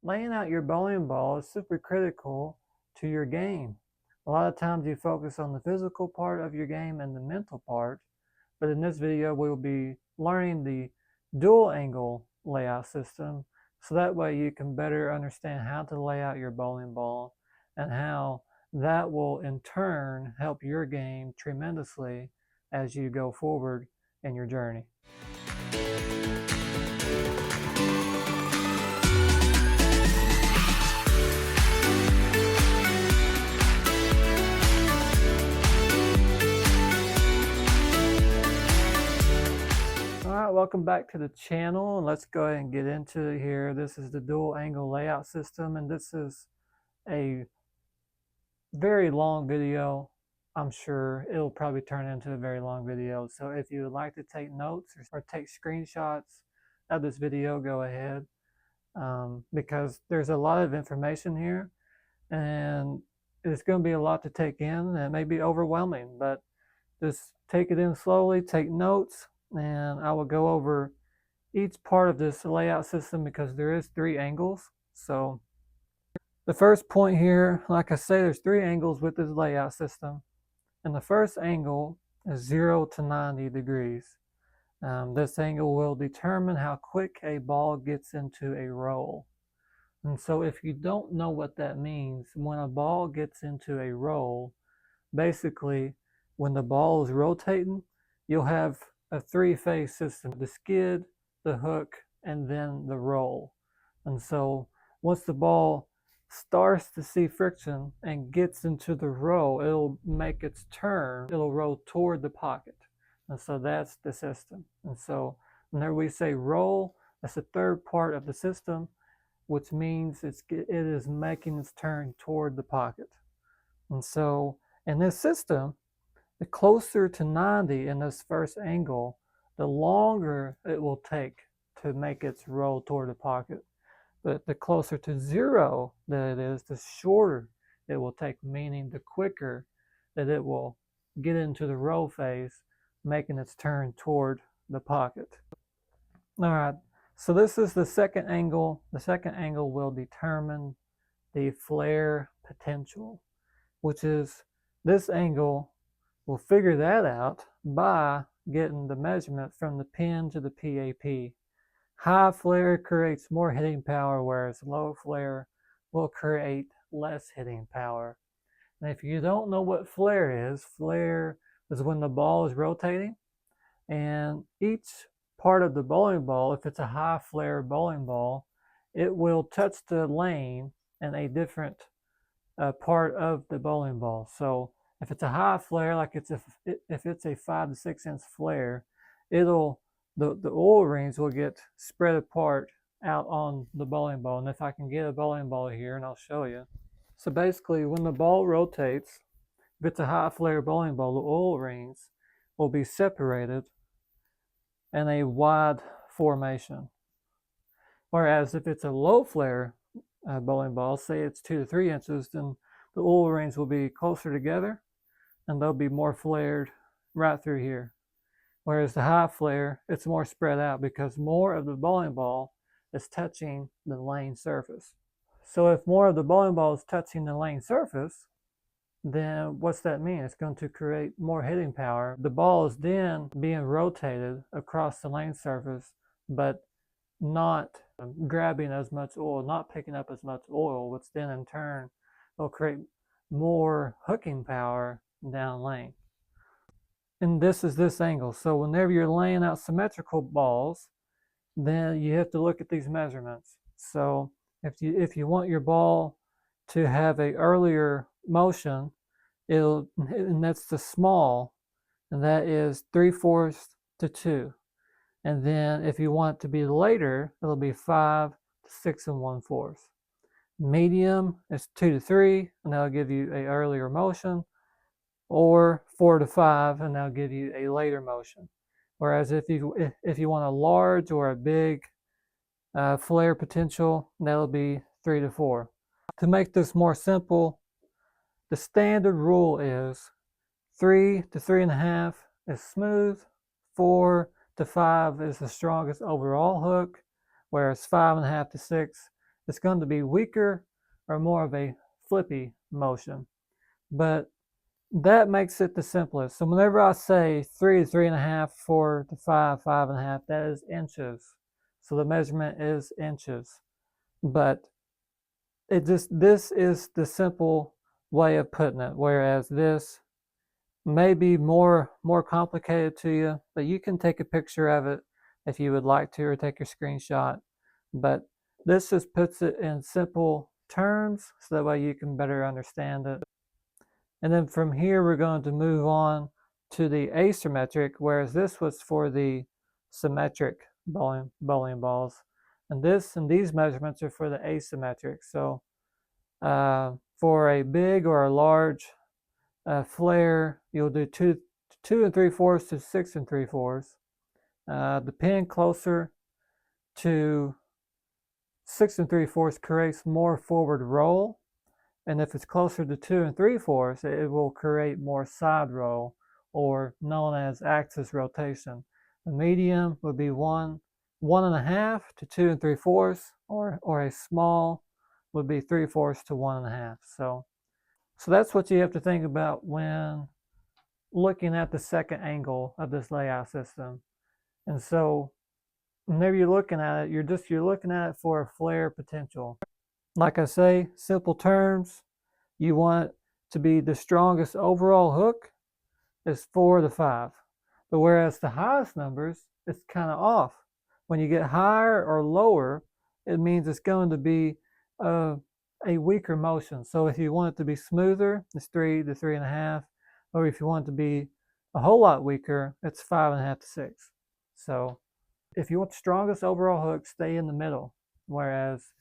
laying out your bowling ball is super critical to your game. A lot of times you focus on the physical part of your game and the mental part, but in this video we'll be learning the dual angle layout system, so that way you can better understand how to lay out your bowling ball and how that will in turn help your game tremendously as you go forward in your journey. Alright, welcome back to the channel, and let's go ahead and get into it here. This is the dual angle layout system, and this is a very long video. I'm sure it'll probably turn into a very long video. So if you would like to take notes or take screenshots of this video, go ahead, because there's a lot of information here and it's going to be a lot to take in, and it may be overwhelming, but just take it in slowly, take notes, and I will go over each part of this layout system because there is 3 angles. So the first point here, like I say, there's 3 angles with this layout system, and the first angle is 0 to 90 degrees. This angle will determine how quick a ball gets into a roll. And so if you don't know what that means, when a ball gets into a roll, basically when the ball is rotating, you'll have a 3-phase system: the skid, the hook, and then the roll. And so once the ball starts to see friction and gets into the roll, it'll make its turn, it'll roll toward the pocket. And so that's the system. And so whenever we say roll, that's the 3rd part of the system, which means it is making its turn toward the pocket. And so in this system, the closer to 90 in this first angle, the longer it will take to make its roll toward the pocket. But the closer to 0 that it is, the shorter it will take, meaning the quicker that it will get into the roll phase, making its turn toward the pocket. All right, so this is the second angle. The second angle will determine the flare potential, which is this angle. We'll figure that out by getting the measurement from the pin to the PAP. High flare creates more hitting power, whereas low flare will create less hitting power. And if you don't know what flare is when the ball is rotating, and each part of the bowling ball, if it's a high flare bowling ball, it will touch the lane in a different part of the bowling ball. So if it's a high flare, like if it's a 5 to 6 inch flare, the oil rings will get spread apart out on the bowling ball. And if I can get a bowling ball here, and I'll show you. So basically, when the ball rotates, if it's a high flare bowling ball, the oil rings will be separated in a wide formation. Whereas if it's a low flare bowling ball, say it's 2 to 3 inches, then the oil rings will be closer together and they'll be more flared right through here. Whereas the high flare, it's more spread out because more of the bowling ball is touching the lane surface. So if more of the bowling ball is touching the lane surface, then what's that mean? It's going to create more hitting power. The ball is then being rotated across the lane surface, but not grabbing as much oil, not picking up as much oil, which then in turn will create more hooking power down lane. And this is this angle. So whenever you're laying out symmetrical balls, then you have to look at these measurements. So if you want your ball to have a earlier motion, and that's the small, and that is 3/4 to 2. And then if you want it to be later, it'll be 5 to 6 1/4. Medium is 2 to 3, and that'll give you a earlier motion, or 4 to 5, and that'll give you a later motion. Whereas if you want a large or a big flare potential, that'll be 3 to 4. To make this more simple, the standard rule is 3 to 3.5 is smooth, 4 to 5 is the strongest overall hook, whereas 5.5 to 6 it's going to be weaker or more of a flippy motion. But that makes it the simplest. So whenever I say 3 to 3.5, 4 to 5, 5.5, that is inches. So the measurement is inches. But this is the simple way of putting it, whereas this may be more complicated to you, but you can take a picture of it if you would like to, or take your screenshot. But this just puts it in simple terms so that way you can better understand it. And then from here we're going to move on to the asymmetric, whereas this was for the symmetric bowling balls. And these measurements are for the asymmetric. So for a big or a large flare, you'll do 2 3/4 to 6 3/4. The pin closer to 6 3/4 creates more forward roll, and if it's closer to 2 3/4, it will create more side roll, or known as axis rotation. The medium would be 1.5 to 2 3/4, or a small would be 3/4 to 1.5. So that's what you have to think about when looking at the second angle of this layout system. And so whenever you're looking at it, you're looking at it for a flare potential. Like I say, simple terms, you want to be the strongest overall hook is 4 to 5. But whereas the highest numbers, it's kind of off. When you get higher or lower, it means it's going to be a weaker motion. So if you want it to be smoother, it's 3 to 3.5. Or if you want it to be a whole lot weaker, it's 5.5 to 6. So if you want the strongest overall hook, stay in the middle. Whereas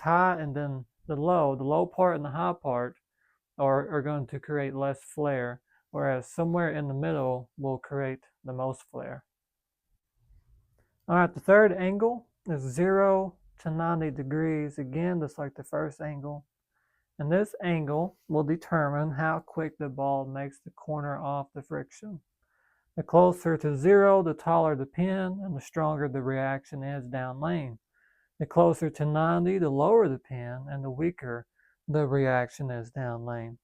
high and then the low part and the high part are going to create less flare, whereas somewhere in the middle will create the most flare. All right, the third angle is 0 to 90 degrees, again just like the first angle. And this angle will determine how quick the ball makes the corner off the friction. The closer to 0, the taller the pin and the stronger the reaction is down lane. The closer to 90, the lower the pin and the weaker the reaction is down lane.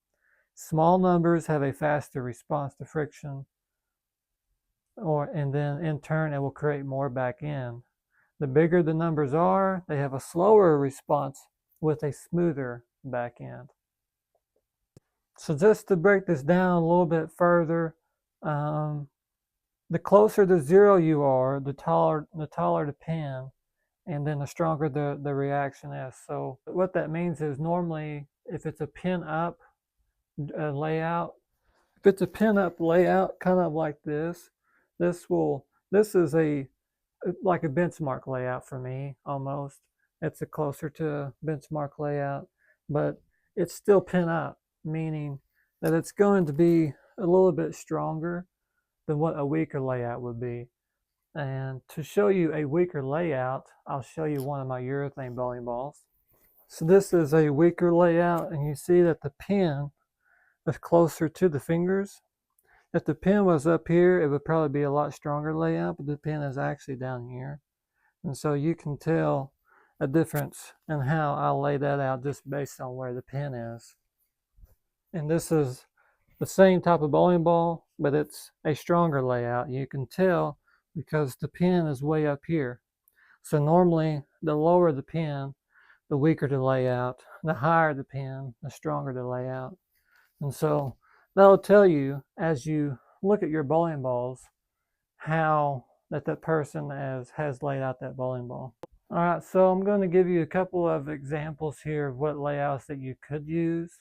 Small numbers have a faster response to friction, and then in turn it will create more back end. The bigger the numbers are, they have a slower response with a smoother back end. So just to break this down a little bit further, the closer to 0 you are, the taller the pin, and then the stronger the reaction is. So what that means is normally if it's a pin up layout, kind of like this is like a benchmark layout for me almost. It's a closer to a benchmark layout, but it's still pin up, meaning that it's going to be a little bit stronger than what a weaker layout would be. And to show you a weaker layout, I'll show you one of my urethane bowling balls. So this is a weaker layout, and you see that the pin is closer to the fingers. If the pin was up here, it would probably be a lot stronger layout, but the pin is actually down here. And so you can tell a difference in how I lay that out just based on where the pin is. And this is the same type of bowling ball, but it's a stronger layout. You can tell because the pin is way up here. So normally the lower the pin, the weaker the layout. The higher the pin, the stronger the layout. And so that'll tell you as you look at your bowling balls how that person has laid out that bowling ball. All right, so I'm going to give you a couple of examples here of what layouts that you could use.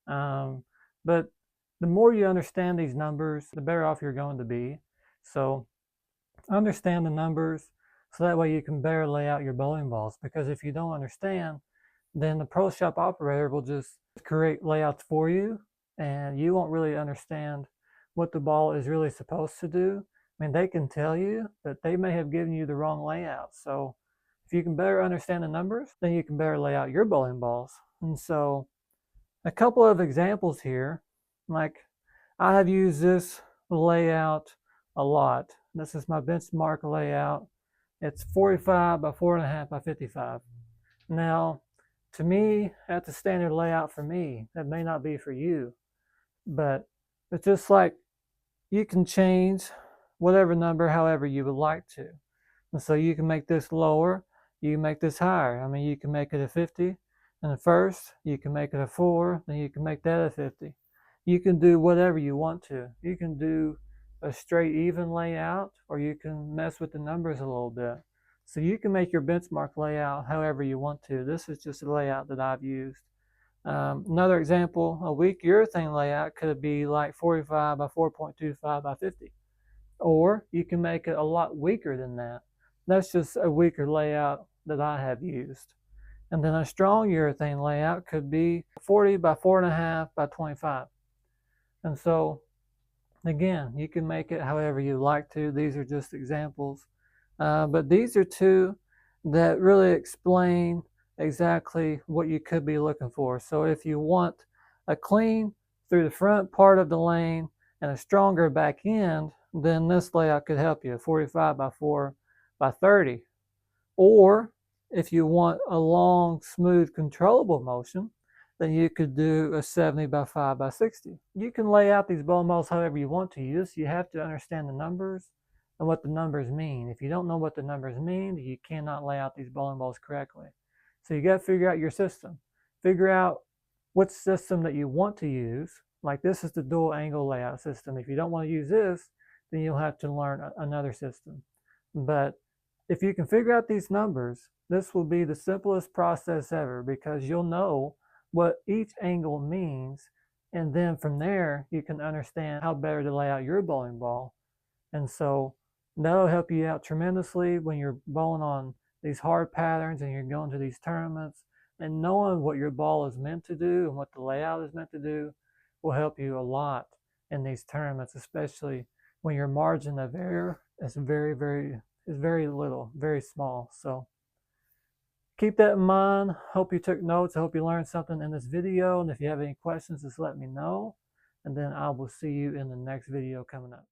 But the more you understand these numbers, the better off you're going to be. So understand the numbers so that way you can better lay out your bowling balls. Because if you don't understand, then the Pro Shop operator will just create layouts for you, and you won't really understand what the ball is really supposed to do. I mean, they can tell you, but they may have given you the wrong layout. So if you can better understand the numbers, then you can better lay out your bowling balls. And so a couple of examples here, like I have used this layout a lot. This is my benchmark layout It's 45 by 4.5 by 55. Now, to me, that's a standard layout for me. That may not be for you, but it's just like you can change whatever number however you would like to. And so you can make this lower, you can make this higher. I mean, you can make it a 50 and the first, you can make it a 4, then you can make that a 50. You can do whatever you want to. You can do a straight even layout, or you can mess with the numbers a little bit. So you can make your benchmark layout however you want to. This is just a layout that I've used. Another example, a weak urethane layout could be like 45 by 4.25 by 50. Or you can make it a lot weaker than that. That's just a weaker layout that I have used. And then a strong urethane layout could be 40 by 4.5 by 25. And so, again, you can make it however you like to. These are just examples. But these are two that really explain exactly what you could be looking for. So if you want a clean through the front part of the lane and a stronger back end, then this layout could help you, 45 by 4 by 30. Or if you want a long, smooth, controllable motion, then you could do a 70 by 5 by 60. You can lay out these bowling balls however you want to. You have to understand the numbers and what the numbers mean. If you don't know what the numbers mean, you cannot lay out these bowling balls correctly. So you got to figure out your system. Figure out what system that you want to use. Like this is the dual angle layout system. If you don't want to use this, then you'll have to learn another system. But if you can figure out these numbers, this will be the simplest process ever, because you'll know what each angle means, and then from there you can understand how better to lay out your bowling ball. And so that'll help you out tremendously when you're bowling on these hard patterns and you're going to these tournaments, and knowing what your ball is meant to do and what the layout is meant to do will help you a lot in these tournaments, especially when your margin of error is very little, very small. So keep that in mind. Hope you took notes. I hope you learned something in this video. And if you have any questions, just let me know. And then I will see you in the next video coming up.